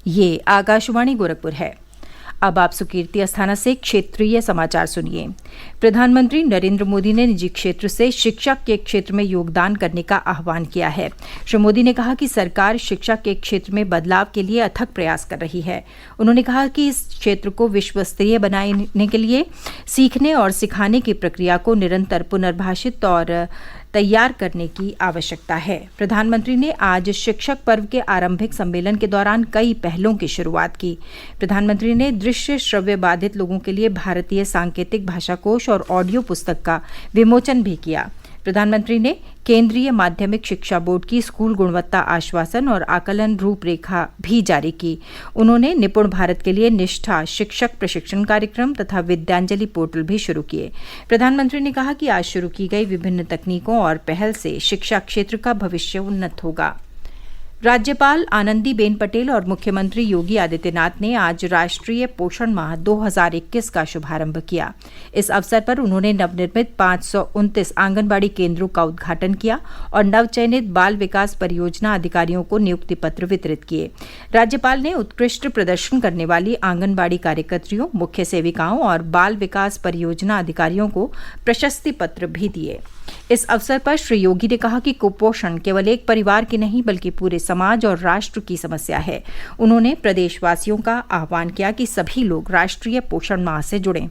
ये आकाशवाणी गोरखपुर है। अब आप सुकीर्ति अस्थाना से क्षेत्रीय समाचार सुनिए। प्रधानमंत्री नरेंद्र मोदी ने निजी क्षेत्र से शिक्षा के क्षेत्र में योगदान करने का आह्वान किया है। श्री मोदी ने कहा कि सरकार शिक्षा के क्षेत्र में बदलाव के लिए अथक प्रयास कर रही है। उन्होंने कहा कि इस क्षेत्र को विश्वस्तरीय बनाने के लिए सीखने और सिखाने की प्रक्रिया को निरंतर पुनर्भाषित और तैयार करने की आवश्यकता है। प्रधानमंत्री ने आज शिक्षक पर्व के आरंभिक सम्मेलन के दौरान कई पहलों की शुरुआत की। प्रधानमंत्री ने दृश्य श्रव्य बाधित लोगों के लिए भारतीय सांकेतिक भाषा कोश और ऑडियो पुस्तक का विमोचन भी किया। प्रधानमंत्री ने केंद्रीय माध्यमिक शिक्षा बोर्ड की स्कूल गुणवत्ता आश्वासन और आकलन रूपरेखा भी जारी की। उन्होंने निपुण भारत के लिए निष्ठा शिक्षक प्रशिक्षण कार्यक्रम तथा विद्यांजलि पोर्टल भी शुरू किए। प्रधानमंत्री ने कहा कि आज शुरू की गई विभिन्न तकनीकों और पहल से शिक्षा क्षेत्र का भविष्य उन्नत होगा। राज्यपाल आनंदीबेन पटेल और मुख्यमंत्री योगी आदित्यनाथ ने आज राष्ट्रीय पोषण माह 2021 का शुभारंभ किया। इस अवसर पर उन्होंने नवनिर्मित 529 आंगनबाड़ी केंद्रों का उद्घाटन किया और नवचयनित बाल विकास परियोजना अधिकारियों को नियुक्ति पत्र वितरित किए। राज्यपाल ने उत्कृष्ट प्रदर्शन करने वाली आंगनबाड़ी कार्यकर्त्रियों, मुख्य सेविकाओं और बाल विकास परियोजना अधिकारियों को प्रशस्ति पत्र भी दिए। इस अवसर पर श्री योगी ने कहा कि कुपोषण केवल एक परिवार की नहीं बल्कि पूरे समाज और राष्ट्र की समस्या है। उन्होंने प्रदेशवासियों का आह्वान किया कि सभी लोग राष्ट्रीय पोषण माह से जुड़ें।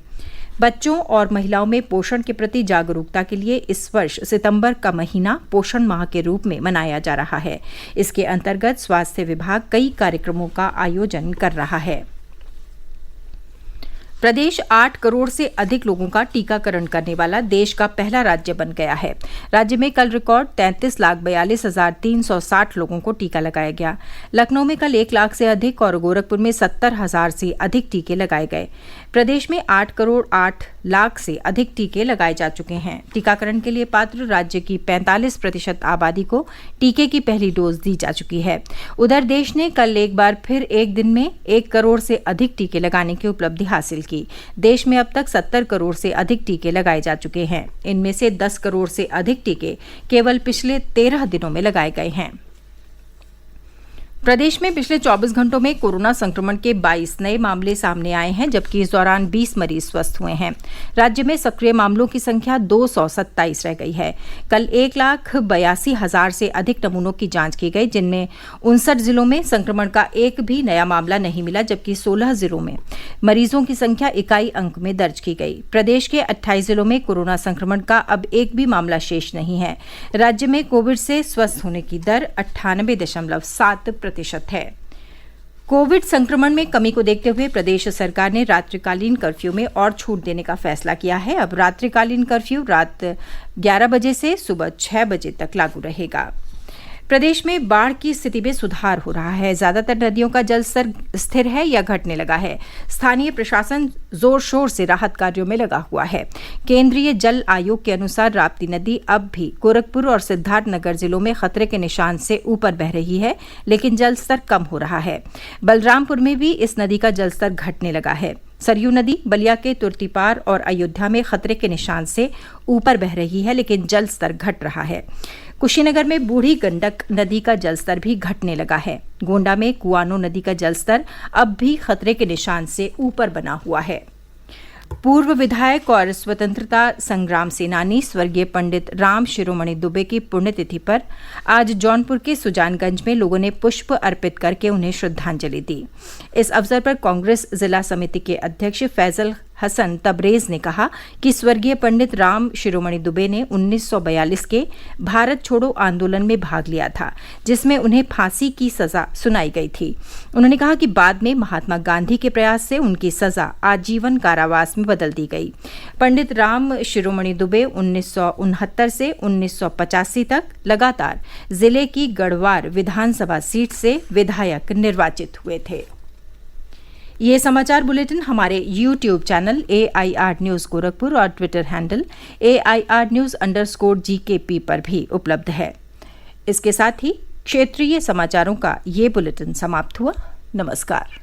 बच्चों और महिलाओं में पोषण के प्रति जागरूकता के लिए इस वर्ष सितंबर का महीना पोषण माह के रूप में मनाया जा रहा है। इसके अंतर्गत स्वास्थ्य विभाग कई कार्यक्रमों का आयोजन कर रहा है। प्रदेश 8 करोड़ से अधिक लोगों का टीकाकरण करने वाला देश का पहला राज्य बन गया है। राज्य में कल रिकॉर्ड 33,42,360 लोगों को टीका लगाया गया। लखनऊ में कल 1 लाख से अधिक और गोरखपुर में 70,000 से अधिक टीके लगाए गए। प्रदेश में 8 करोड़ 8 लाख से अधिक टीके लगाए जा चुके हैं। टीकाकरण के लिए पात्र राज्य की 45% आबादी को टीके की पहली डोज दी जा चुकी है। उधर देश ने कल एक बार फिर एक दिन में 1 करोड़ से अधिक टीके लगाने की उपलब्धि हासिल की। देश में अब तक 70 करोड़ से अधिक टीके लगाए जा चुके हैं। इनमें से 10 करोड़ से अधिक टीके केवल पिछले 13 दिनों में लगाए गए हैं। प्रदेश में पिछले 24 घंटों में कोरोना संक्रमण के 22 नए मामले सामने आए हैं, जबकि इस दौरान 20 मरीज स्वस्थ हुए हैं। राज्य में सक्रिय मामलों की संख्या 227 रह गई है। कल 1,82,000 से अधिक नमूनों की जांच की गई, जिनमें 59 जिलों में संक्रमण का एक भी नया मामला नहीं मिला, जबकि 16 जिलों में मरीजों की संख्या इकाई अंक में दर्ज की गई। प्रदेश के 28 जिलों में कोरोना संक्रमण का अब एक भी मामला शेष नहीं है। राज्य में कोविड से स्वस्थ होने की दर 98.7% है। कोविड संक्रमण में कमी को देखते हुए प्रदेश सरकार ने रात्रिकालीन कर्फ्यू में और छूट देने का फैसला किया है। अब रात्रिकालीन कर्फ्यू रात 11 बजे से सुबह 6 बजे तक लागू रहेगा। प्रदेश में बाढ़ की स्थिति में सुधार हो रहा है। ज्यादातर नदियों का जलस्तर स्थिर है या घटने लगा है। स्थानीय प्रशासन जोर शोर से राहत कार्यों में लगा हुआ है। केंद्रीय जल आयोग के अनुसार राप्ती नदी अब भी गोरखपुर और सिद्धार्थनगर जिलों में खतरे के निशान से ऊपर बह रही है, लेकिन जलस्तर कम हो रहा है। बलरामपुर में भी इस नदी का जलस्तर घटने लगा है। सरयू नदी बलिया के तुर्तीपार और अयोध्या में खतरे के निशान से ऊपर बह रही है, लेकिन जलस्तर घट रहा है। कुशीनगर में बूढ़ी गंडक नदी का जलस्तर भी घटने लगा है। गोंडा में कुआनो नदी का जलस्तर अब भी खतरे के निशान से ऊपर बना हुआ है। पूर्व विधायक और स्वतंत्रता संग्राम सेनानी स्वर्गीय पंडित राम शिरोमणि दुबे की पुण्यतिथि पर आज जौनपुर के सुजानगंज में लोगों ने पुष्प अर्पित करके उन्हें श्रद्धांजलि दी। इस अवसर पर कांग्रेस जिला समिति के अध्यक्ष फैजल हसन तबरेज ने कहा कि स्वर्गीय पंडित राम शिरोमणि दुबे ने 1942 के भारत छोड़ो आंदोलन में भाग लिया था, जिसमें उन्हें फांसी की सजा सुनाई गई थी। उन्होंने कहा कि बाद में महात्मा गांधी के प्रयास से उनकी सजा आजीवन कारावास में बदल दी गई। पंडित राम शिरोमणि दुबे 1969 से 1985 तक लगातार जिले की गढ़वार विधानसभा सीट से विधायक निर्वाचित हुए थे। ये समाचार बुलेटिन हमारे YouTube channel AIR news Gorakhpur और ट्विटर हैंडल AIR News_GKP पर भी उपलब्ध है। इसके साथ ही क्षेत्रीय समाचारों का ये बुलेटिन समाप्त हुआ। नमस्कार।